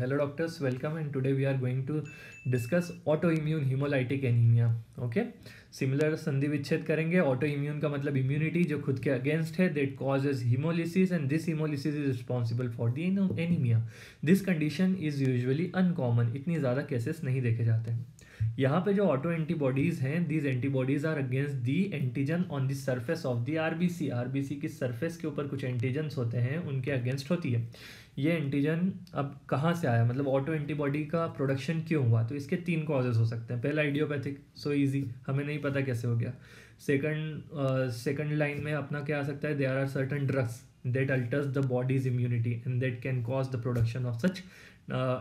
Hello doctors, welcome, and today we are going to discuss autoimmune hemolytic anemia. Okay, similar संधि विच्छेद करेंगे. Auto immune का मतलब immunity जो खुद के अगेंस्ट है, that causes haemolysis and this haemolysis is responsible for the anaemia. This condition is usually uncommon, इतनी ज़्यादा केसेस नहीं देखे जाते हैं. यहाँ पे जो ऑटो एंटीबॉडीज़ हैं, these antibodies are against the antigen on the surface of the RBC. RBC की सरफेस के ऊपर कुछ एंटीजन्स होते हैं, उनके अगेंस्ट होती है. ये एंटीजन अब कहाँ से आया, मतलब ऑटो एंटीबॉडी का प्रोडक्शन क्यों हुआ, तो इसके 3 कॉजेज हो सकते हैं. पहला आइडियोपैथिक, सो इजी, हमें नहीं पता कैसे हो गया. सेकंड लाइन में अपना क्या आ सकता है, there are certain drugs that alters the body's immunity and that can cause the production of such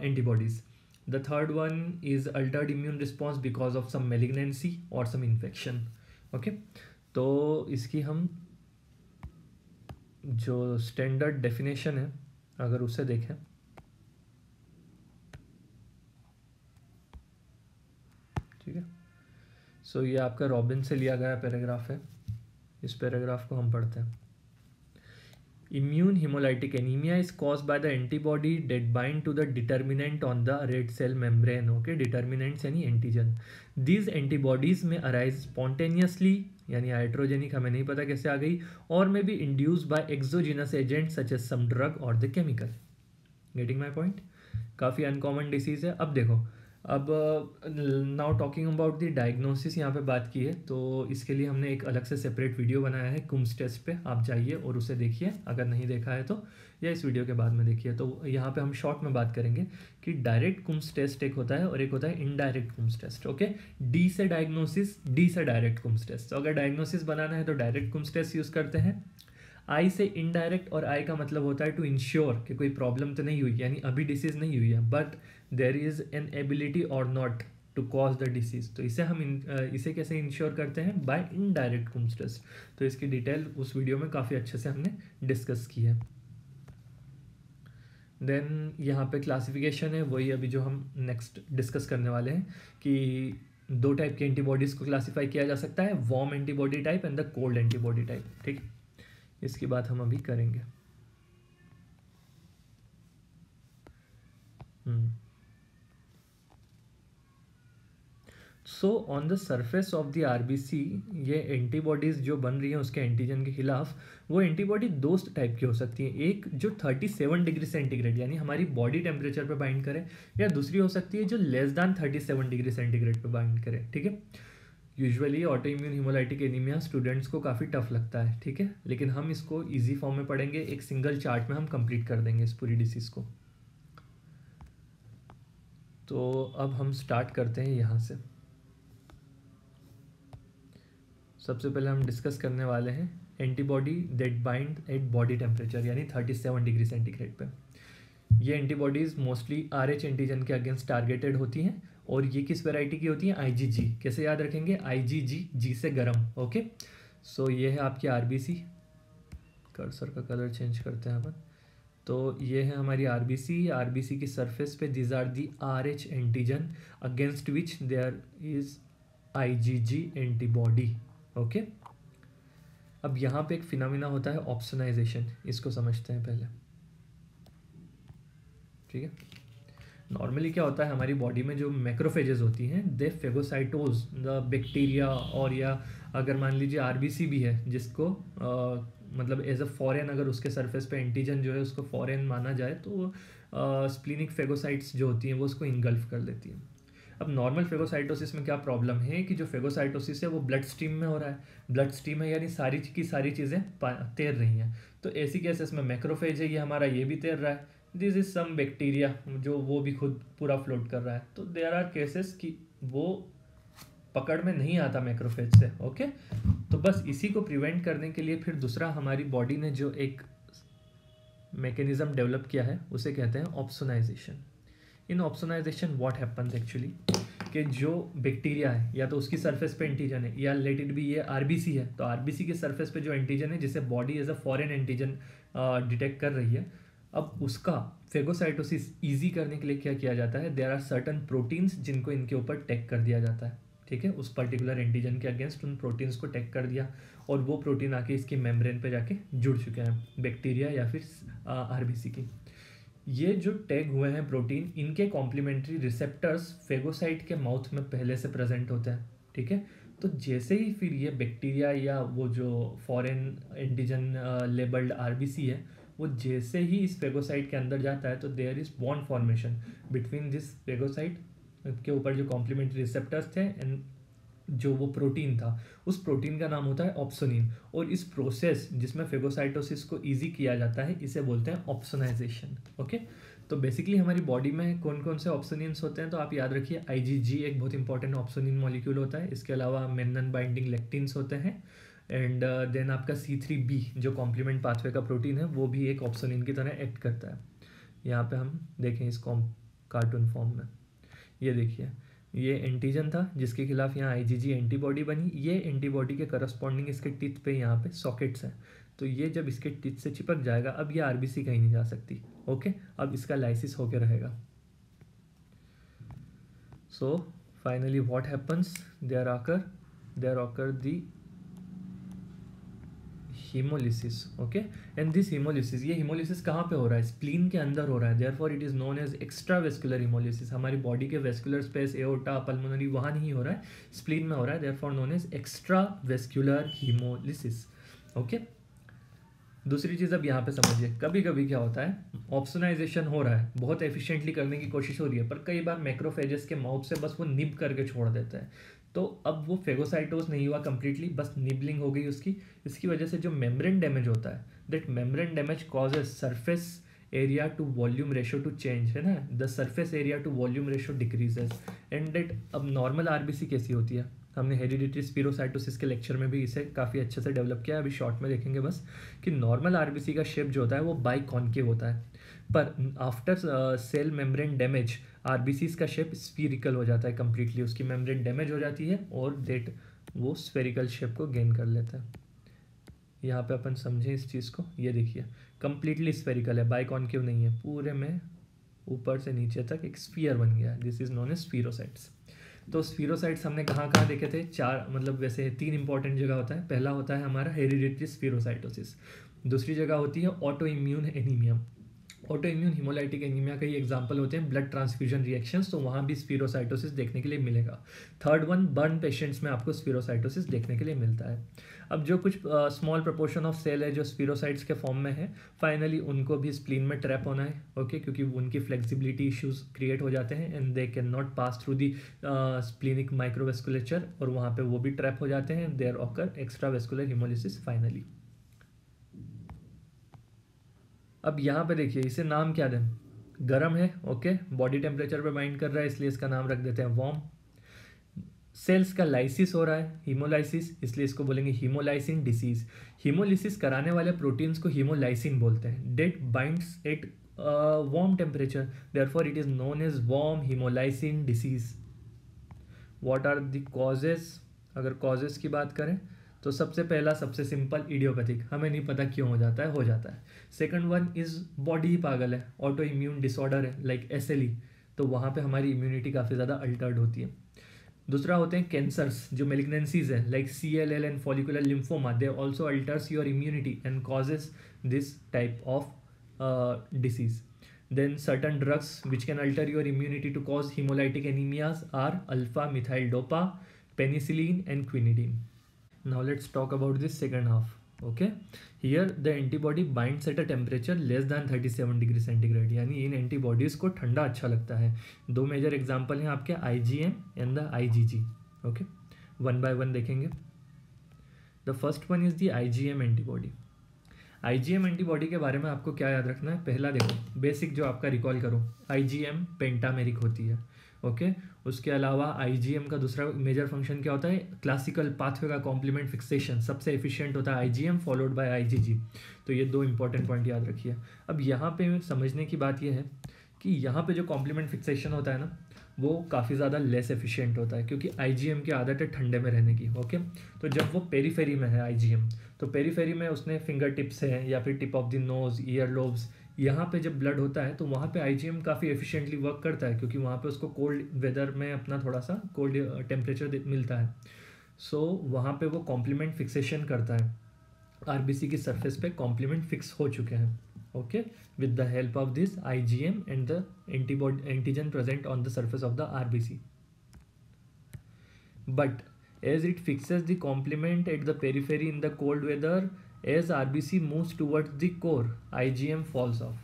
antibodies. The third one is altered immune response because of some malignancy or some infection. Okay, तो इसकी हम जो standard definition है अगर उसे देखें, ठीक है. सो ये आपका रॉबिन से लिया गया पैराग्राफ है. इस पैराग्राफ को हम पढ़ते हैं. Immune hemolytic anemia is caused by the antibody that bind to the determinant on the red cell membrane. Okay, determinants यानी antigen. These antibodies may arise spontaneously, यानी हाइड्रोजेनिक हमें नहीं पता कैसे आ गई, और may be induced by exogenous agents such as some drug or the chemical. Getting my point? काफ़ी uncommon disease है. अब देखो, अब now talking about the diagnosis यहाँ पे बात की है, तो इसके लिए हमने एक अलग से सेपरेट वीडियो बनाया है कुम्स टेस्ट पे. आप जाइए और उसे देखिए अगर नहीं देखा है तो, या इस वीडियो के बाद में देखिए. तो यहाँ पे हम शॉर्ट में बात करेंगे कि डायरेक्ट कुम्स टेस्ट एक होता है और एक होता है इनडायरेक्ट कुम्स टेस्ट. ओके, डी से डायग्नोसिस, डी से डायरेक्ट कुम्स टेस्ट. तो अगर डायग्नोसिस बनाना है तो डायरेक्ट कुम्स टेस्ट यूज़ करते हैं. आई से इनडायरेक्ट, और आई का मतलब होता है टू इंश्योर कि कोई प्रॉब्लम तो नहीं हुई, यानी अभी डिसीज़ नहीं हुई है, but there is an ability और not to cause the disease. तो इसे हम इसे कैसे इंश्योर करते हैं, बाय इनडायरेक्ट कुम्स टेस्ट. तो इसकी डिटेल उस वीडियो में काफ़ी अच्छे से हमने डिस्कस की है. देन यहाँ पे क्लासिफिकेशन है, वही अभी जो हम नेक्स्ट डिस्कस करने वाले हैं, कि 2 टाइप के एंटीबॉडीज़ को क्लासीफाई किया जा सकता है, warm antibody type and the cold antibody type. ठीक, इसकी बात हम अभी करेंगे. So on the surface of the RBC, ये एंटीबॉडीज़ जो बन रही हैं उसके एंटीजन के खिलाफ, वो एंटीबॉडी 2 टाइप की हो सकती है. एक जो 37 डिग्री सेंटीग्रेड यानी हमारी बॉडी टेम्परेचर पे बाइंड करे, या दूसरी हो सकती है जो लेस दैन 37 डिग्री सेंटीग्रेड पे बाइंड करे. ठीक है, usually auto immune haemolytic anaemia students को काफ़ी टफ लगता है. ठीक है, लेकिन हम इसको इजी फॉर्म में पढ़ेंगे, एक सिंगल चार्ट में हम कंप्लीट कर देंगे इस पूरी डिसीज़ को. तो अब हम स्टार्ट करते हैं यहाँ से. सबसे पहले हम डिस्कस करने वाले हैं antibody that bind at body temperature यानी 37 डिग्री सेंटीग्रेड पे. ये एंटीबॉडीज़ मोस्टली RH एंटीजन के अगेंस्ट टारगेटेड होती हैं, और ये किस वैरायटी की होती हैं, IgG. कैसे याद रखेंगे, IgG, G से गरम. ओके, सो ये है आपकी आरबीसी. कर्सर का कलर चेंज करते हैं अपन. तो ये है हमारी आरबीसी. आरबीसी की सरफेस पे these are the RH antigen against which there is IgG antibody. Okay, अब यहाँ पे एक फिनोमिना होता है ऑप्सोनाइजेशन, इसको समझते हैं पहले. ठीक है, नॉर्मली क्या होता है हमारी बॉडी में जो मैक्रोफेजेस होती हैं, दे फेगोसाइटोज द बैक्टीरिया, और या अगर मान लीजिए आरबीसी भी है जिसको मतलब एज अ फॉरेन, अगर उसके सरफेस पे एंटीजन जो है उसको फॉरेन माना जाए, तो स्प्लिनिक फेगोसाइट्स जो होती हैं वो उसको इनगल्फ कर लेती हैं. अब नॉर्मल फेगोसाइटोसिस में क्या प्रॉब्लम है कि जो फेगोसाइटोसिस है वो ब्लड स्ट्रीम में हो रहा है. ब्लड स्ट्रीम है यानी सारी की सारी चीज़ें तैर रही हैं. तो ऐसी केसेस में मैक्रोफेज है, ये हमारा ये भी तैर रहा है. दिस इज सम बैक्टीरिया जो वो भी खुद पूरा फ्लोट कर रहा है. तो देयर आर केसेस कि वो पकड़ में नहीं आता मैक्रोफेज से. ओके, तो बस इसी को प्रिवेंट करने के लिए फिर दूसरा हमारी बॉडी ने जो एक मैकेनिज्म डेवलप किया है उसे कहते हैं opsonisation. In opsonisation what happens actually, कि जो बैक्टीरिया है या तो उसकी सरफेस पे एंटीजन है, या लेट इट बी ये आरबीसी है, तो आरबीसी के सरफेस पे जो एंटीजन है जिसे body as a foreign antigen detect कर रही है, अब उसका फेगोसाइटोसिस ईजी करने के लिए क्या किया जाता है, देयर आर सर्टन प्रोटीन्स जिनको इनके ऊपर टैग कर दिया जाता है. ठीक है, उस पर्टिकुलर एंटीजन के अगेंस्ट उन प्रोटीन्स को टैग कर दिया, और वो प्रोटीन आके इसकी मेम्ब्रेन पे जाके जुड़ चुके हैं बैक्टीरिया या फिर आरबीसी की. ये जो टैग हुए हैं प्रोटीन, इनके कॉम्प्लीमेंट्री रिसेप्टर्स फेगोसाइट के माउथ में पहले से प्रेजेंट होते हैं, ठीक है। तो जैसे ही फिर ये बैक्टीरिया या वो जो फॉरेन एंटीजन लेबल्ड आरबीसी है, वो जैसे ही इस फेगोसाइट के अंदर जाता है, तो there is bond formation between this phagocyte के ऊपर जो कॉम्प्लीमेंट्री रिसेप्टर्स थे एंड जो वो प्रोटीन था, उस प्रोटीन का नाम होता है ऑप्सोनिन। और इस प्रोसेस जिसमें फेगोसाइटोसिस को इजी किया जाता है, इसे बोलते हैं ऑप्सोनाइजेशन। ओके, तो बेसिकली हमारी बॉडी में कौन कौन से ऑप्सोनिन्स होते हैं, तो आप याद रखिए आईजीजी एक बहुत इंपॉर्टेंट ऑप्सोनिन मॉलिक्यूल होता है। इसके अलावा मेनन बाइंडिंग लेक्टिन्स होते हैं, एंड देन आपका C3b जो कॉम्प्लीमेंट पाथवे का प्रोटीन है, वो भी एक ऑप्सोनिन की तरह एक्ट करता है। यहाँ पे हम देखें इस कार्टून फॉर्म में, ये देखिए, ये एंटीजन था जिसके खिलाफ यहाँ आईजीजी एंटीबॉडी बनी। ये एंटीबॉडी के करस्पॉन्डिंग इसके टिथ पे यहाँ पे सॉकेट्स हैं, तो ये जब इसके टिथ से चिपक जाएगा, अब ये आरबीसी कहीं नहीं जा सकती। ओके, अब इसका लाइसिस होके रहेगा। So finally what happens, there occur the haemolysis. Okay, and this haemolysis, ये हीमोलिसिस कहाँ पे हो रहा है, स्प्लीन के अंदर हो रहा है। Therefore it is known as extra vascular haemolysis. हमारी बॉडी के वेस्कुलर स्पेस, एओर्टा, पल्मोनरी, वहाँ नहीं हो रहा है, स्प्लीन में हो रहा है। Therefore known as extra vascular haemolysis. Okay, दूसरी चीज़ अब यहाँ पे समझिए, कभी कभी क्या होता है, ऑप्सोनाइजेशन हो रहा है, बहुत एफिशिएंटली करने की कोशिश हो रही है, पर कई बार मैक्रोफेजेस के माउथ से बस वो निब करके छोड़ देता है। तो अब वो फेगोसाइटोस नहीं हुआ कंप्लीटली, बस निबलिंग हो गई उसकी। इसकी वजह से जो मेम्ब्रेन डैमेज होता है, that membrane damage causes surface area to volume ratio to change, है ना, the surface area to volume ratio decreases and that. अब नॉर्मल आरबीसी कैसी होती है, हमने हेरिडिटरी स्पीरोसाइटोसिस के लेक्चर में भी इसे काफ़ी अच्छे से डेवलप किया है, अभी शॉर्ट में देखेंगे बस, कि नॉर्मल आरबीसी का शेप जो होता है वो बाइकॉन्केव होता है, पर after sale membrane damage RBCs का शेप स्फीरिकल हो जाता है कंप्लीटली। उसकी मेम्ब्रेन डैमेज हो जाती है और देट वो स्फेरिकल शेप को गेन कर लेता है। यहाँ पे अपन समझें इस चीज़ को, ये देखिए कंप्लीटली स्फेरिकल है, बाइकॉन्केव नहीं है, पूरे में ऊपर से नीचे तक एक स्फीयर बन गया है। This is known as spherocytes. तो स्फीरोसाइट्स हमने कहाँ कहाँ देखे थे, चार, मतलब वैसे 3 इंपॉर्टेंट जगह होता है। पहला होता है हमारा हेरिडिटरी स्फीरोसाइटोसिस, दूसरी जगह होती है auto immune anaemia. Auto immune haemolytic anaemia का ही एग्जांपल होते हैं ब्लड ट्रांसफ्यूजन रिएक्शंस, तो वहाँ भी स्फीरोसाइटोसिस देखने के लिए मिलेगा। थर्ड वन, बर्न पेशेंट्स में आपको स्फीरोसाइटोसिस देखने के लिए मिलता है। अब जो कुछ स्मॉल प्रपोर्शन ऑफ सेल है जो स्फीरोसाइट्स के फॉर्म में है, फाइनली उनको भी स्प्लीन में ट्रैप होना है। ओके, क्योंकि उनकी फ्लेक्सिबिलिटी इश्यूज क्रिएट हो जाते हैं and they can not pass through the splenic microvasculature, और वहाँ पे वो भी ट्रैप हो जाते हैं। There occur extravascular haemolysis finally. अब यहाँ पे देखिए, इसे नाम क्या दें, गर्म है, ओके, बॉडी टेम्परेचर पे बाइंड कर रहा है, इसलिए इसका नाम रख देते हैं वार्म। सेल्स का लाइसिस हो रहा है, हीमोलाइसिस, इसलिए इसको बोलेंगे हीमोलाइसिन डिसीज। हीमोलिसिस कराने वाले प्रोटीन्स को हीमोलाइसिन बोलते हैं। That binds at warm temperature, therefore it is known as warm haemolysin disease. What are the causes, अगर कॉजेज की बात करें तो सबसे पहला, सबसे सिंपल, इडियोपैथिक, हमें नहीं पता क्यों हो जाता है, हो जाता है। सेकंड वन इज बॉडी ही पागल है, ऑटो इम्यून डिसऑर्डर है लाइक SLE, तो वहाँ पे हमारी इम्यूनिटी काफ़ी ज़्यादा अल्टर्ड होती है। दूसरा होते हैं कैंसर्स, जो मेलिग्नेंसीज है like CLL and follicular lymphoma, they also altars your immunity and causes this type of disease. Then certain drugs which can alter your immunity to cause hemolytic anemias are alpha methyl dopa, penicillin and quinidine. Now let's talk about this second half. Okay, here the antibody binds at a temperature less than 37 degree centigrade, यानी इन antibodies को ठंडा अच्छा लगता है। दो major example हैं आपके, IgM and the IgG। Okay, one by one देखेंगे। The first one is the IgM antibody. IgM antibody के बारे में आपको क्या याद रखना है, पहला देखो बेसिक जो आपका रिकॉल करो, IgM पेंटामेरिक होती है। ओके, उसके अलावा IgM का दूसरा मेजर फंक्शन क्या होता है, क्लासिकल पाथवे का कॉम्प्लीमेंट फिक्सेशन, सबसे एफिशिएंट होता है IgM फॉलोड बाय IgG। तो ये दो इंपॉर्टेंट पॉइंट याद रखिए। अब यहाँ पे समझने की बात यह है कि यहाँ पे जो कॉम्प्लीमेंट फिक्सेशन होता है ना, वो काफ़ी ज़्यादा लेस एफिशिएंट होता है, क्योंकि IgM की आदत है ठंडे में रहने की। ओके, तो जब वो पेरीफेरी में है IgM, तो पेरीफेरी में उसने फिंगर टिप्स है या फिर tip of the nose, year lobes, यहाँ पे जब ब्लड होता है तो वहाँ पे IgM काफ़ी एफिशिएंटली वर्क करता है, क्योंकि वहाँ पे उसको कोल्ड वेदर में अपना थोड़ा सा कोल्ड टेम्परेचर मिलता है। सो वहाँ पे वो कॉम्प्लीमेंट फिक्सेशन करता है, RBC की सरफेस पे कॉम्प्लीमेंट फिक्स हो चुके हैं। okay, with the help of this IgM and the antigen present on the surface of the RBC. But as it fixes the complement at the periphery in the cold weather, as RBC moves towards the core, IgM falls off.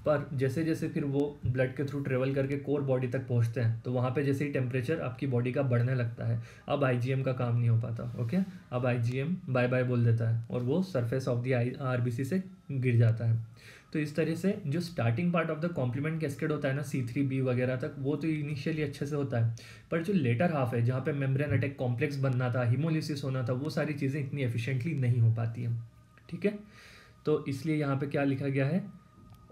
पर जैसे जैसे फिर वो blood के through travel करके core body तक पहुंचते हैं तो वहाँ पे जैसे ही टेम्परेचर आपकी बॉडी का बढ़ने लगता है, अब IgM का काम नहीं हो पाता, ओके। अब IgM बाय बाय बोल देता है और वो सरफेस ऑफ द RBC से गिर जाता है। तो इस तरह से जो starting part of the complement cascade होता है ना, C3b वगैरह तक, वो तो इनिशियली अच्छे से होता है, पर जो लेटर हाफ है जहाँ पे मेम्ब्रेन अटैक कॉम्प्लेक्स बनना था, हीमोलिसिस होना था, वो सारी चीज़ें इतनी एफिशिएंटली नहीं हो पाती हैं, ठीक है। तो इसलिए यहाँ पे क्या लिखा गया है,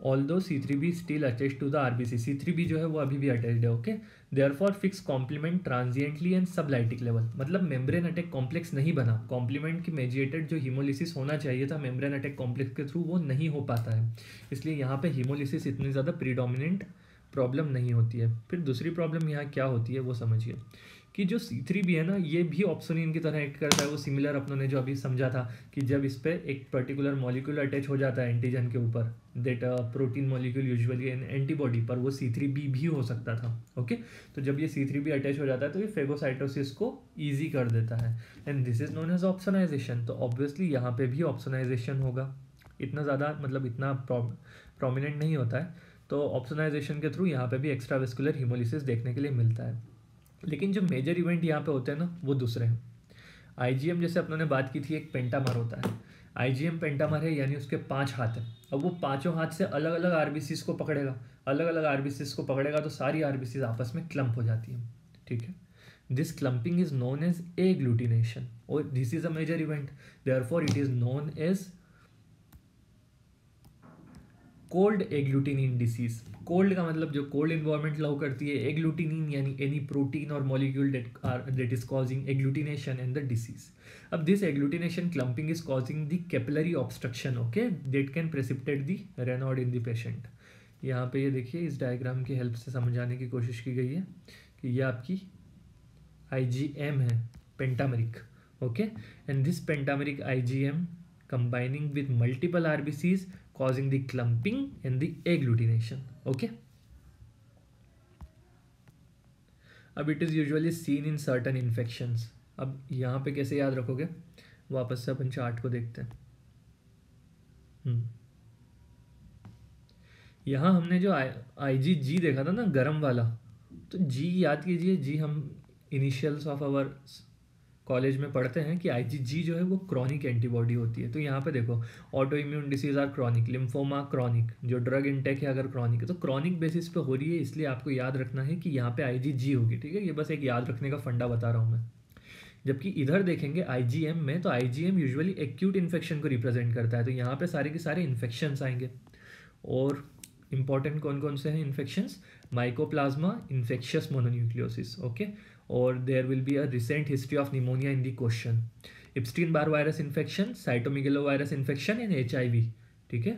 although C3b still attach to the RBC, C3b जो है वो अभी भी अटैच्ड है, okay. Therefore fix complement transiently and sublytic level, मतलब मेम्ब्रेन अटैक कॉम्प्लेक्स नहीं बना, कॉम्प्लीमेंट की मेडिएटेड जो हीमोलिसिस होना चाहिए था मेम्ब्रेन अटैक कॉम्प्लेक्स के थ्रू, वो नहीं हो पाता है, इसलिए यहाँ पे हीमोलिसिस इतनी ज़्यादा प्रीडोमिनेंट प्रॉब्लम नहीं होती है। फिर दूसरी प्रॉब्लम यहाँ क्या होती है वो समझिए, कि जो C3b है ना, ये भी ऑप्सोनिन की तरह एक्ट करता है। वो सिमिलर अपनों ने जो अभी समझा था कि जब इस पर एक पर्टिकुलर मॉलिक्यूल अटैच हो जाता है एंटीजन के ऊपर, that protein molecule usually N antibody, पर वो C3b भी हो सकता था, ओके। तो जब ये C3b अटैच हो जाता है तो ये फेगोसाइटोसिस को ईजी कर देता है, and this is known as opsonisation. तो ऑब्वियसली यहाँ पे भी ऑप्सोनाइजेशन होगा, इतना ज़्यादा मतलब इतना प्रोमिनेंट नहीं होता है, तो ऑप्सोनाइजेशन के थ्रू यहाँ पे भी एक्स्ट्रावेस्कुलर हीमोलिसिस देखने के लिए मिलता है। लेकिन जो मेजर इवेंट यहाँ पे होते हैं ना, वो दूसरे हैं। IgM जैसे अपनों ने बात की थी, एक पेंटामर होता है, IgM पेंटामर है, यानी उसके 5 हाथ हैं। अब वो पांचों हाथ से अलग अलग RBCs को पकड़ेगा, अलग अलग RBCs को पकड़ेगा तो सारी RBCs आपस में क्लम्प हो जाती हैं, ठीक है। This clumping is known as agglutination और this is a major event, therefore it is known as cold agglutinin disease. Cold का मतलब जो कोल्ड इन्वायरमेंट लव करती है, एग्लूटिनिन यानी एनी प्रोटीन और molecule that is causing agglutination and the disease. अब this agglutination clumping is causing the capillary obstruction, okay, that can precipitate the Raynaud in the patient. यहाँ पे ये देखिए, इस डायग्राम की हेल्प से समझाने की कोशिश की गई है कि ये आपकी IgM है, pentameric, okay, and this pentameric IgM combining with multiple RBCs causing the clumping and the agglutination, okay. अब it is usually seen in certain infections। अब यहाँ पे कैसे याद रखोगे, वापस से अपन चार्ट को देखते हैं। यहाँ हमने जो IgG देखा था ना, गरम वाला, तो G याद कीजिए, G हम इनिशियल्स ऑफ आवर कॉलेज में पढ़ते हैं कि IgG जो है वो क्रॉनिक एंटीबॉडी होती है। तो यहाँ पे देखो, auto immune disease are chronic, lymphoma chronic, जो ड्रग इंटेक है अगर क्रॉनिक है तो क्रॉनिक बेसिस पे हो रही है, इसलिए आपको याद रखना है कि यहाँ पे IgG होगी, ठीक है। ये बस एक याद रखने का फंडा बता रहा हूँ मैं। जबकि इधर देखेंगे IgM में, तो IgM यूजुअली एक्यूट इन्फेक्शन को रिप्रेजेंट करता है, तो यहाँ पे सारे के सारे इन्फेक्शंस आएंगे। और इंपॉर्टेंट कौन कौन से हैं infections, mycoplasma infectious mononucleosis, okay, और there will be a recent history of pneumonia in the question, Epstein Barr virus infection, cytomegalovirus infection and HIV, ठीक है।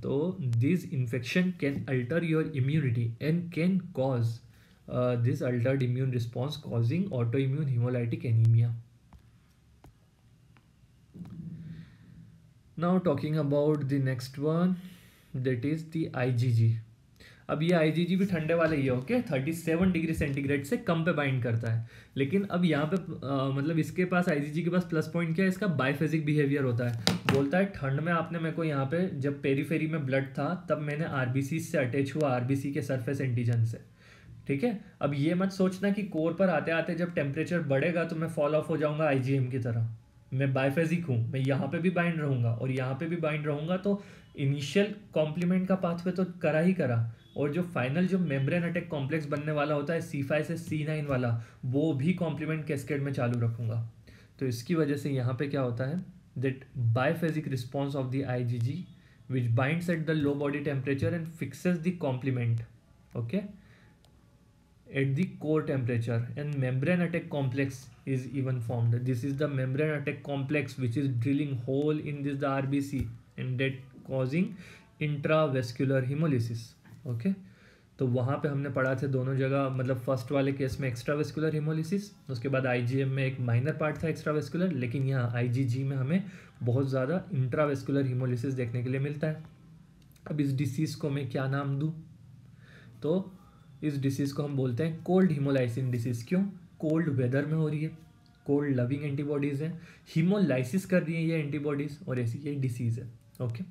तो this infection can alter your immunity and can cause this altered immune response causing autoimmune haemolytic anaemia. Now talking about the next one, that is the IgG। अब ये IgG भी ठंडे वाले ही है, okay, 37 degree centigrade से कम पे bind करता है। लेकिन अब यहाँ पे मतलब इसके पास IgG के पास प्लस पॉइंट क्या है, इसका बाइफेजिक बिहेवियर होता है। बोलता है ठंड में आपने मेरे को यहाँ पे, जब पेरीफेरी में ब्लड था तब मैंने RBC से अटैच हुआ, RBC के सरफेस एंटीजन से, ठीक है। अब ये मत सोचना कि कोर पर आते आते जब टेम्परेचर बढ़ेगा तो मैं फॉल ऑफ हो जाऊंगा IgM की तरह। मैं बाइफेजिक हूँ, मैं यहाँ पे भी बाइंड रहूँगा और यहाँ पे भी बाइंड रहूँगा, तो इनिशियल कॉम्प्लीमेंट का पाथवे तो करा ही करा, और जो फाइनल जो मेम्ब्रेन अटैक कॉम्प्लेक्स बनने वाला होता है C5 से C9 वाला, वो भी कॉम्प्लीमेंट कैस्केड में चालू रखूँगा। तो इसकी वजह से यहाँ पे क्या होता है, that biphasic response of the IgG which binds at the low body temperature and fixes the complement, okay, at the core temperature, and membrane attack complex is even formed. This is the membrane attack complex which is drilling hole in this the RBC and that causing intravascular hemolysis, okay। तो वहाँ पे हमने पढ़ा थे दोनों जगह, मतलब first वाले केस में एक्स्ट्रावेस्कुलर हिमोलिसिस, उसके बाद IgM में एक माइनर पार्ट था एक्स्ट्रावेस्कुलर, लेकिन यहाँ IgG में हमें बहुत ज़्यादा इंट्रावेस्कुलर हिमोलिसिस देखने के लिए मिलता है। अब इस डिसीज़ को मैं क्या नाम दूँ? तो इस डिसीज़ को हम बोलते हैं कोल्ड हीमोलाइसिन डिसीज़। क्यों? कोल्ड वेदर में हो रही है, कोल्ड लविंग एंटीबॉडीज़ हैं, हीमोलाइसिस कर रही हैं ये एंटीबॉडीज़, और ऐसी ये डिसीज़ है। ओके,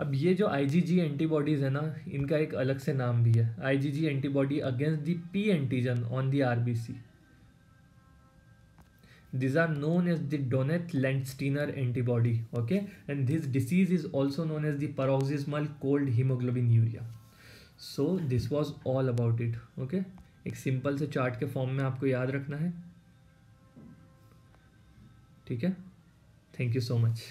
अब ये जो आईजीजी एंटीबॉडीज़ है ना, इनका एक अलग से नाम भी है, IgG antibody against the P antigen on the RBC. These are known as the Doneth-Landsteiner antibody, okay, and this disease is also known as the paroxysmal cold hemoglobinuria. So this was all about it, okay. एक simple से chart के form में आपको याद रखना है, ठीक है। Thank you so much.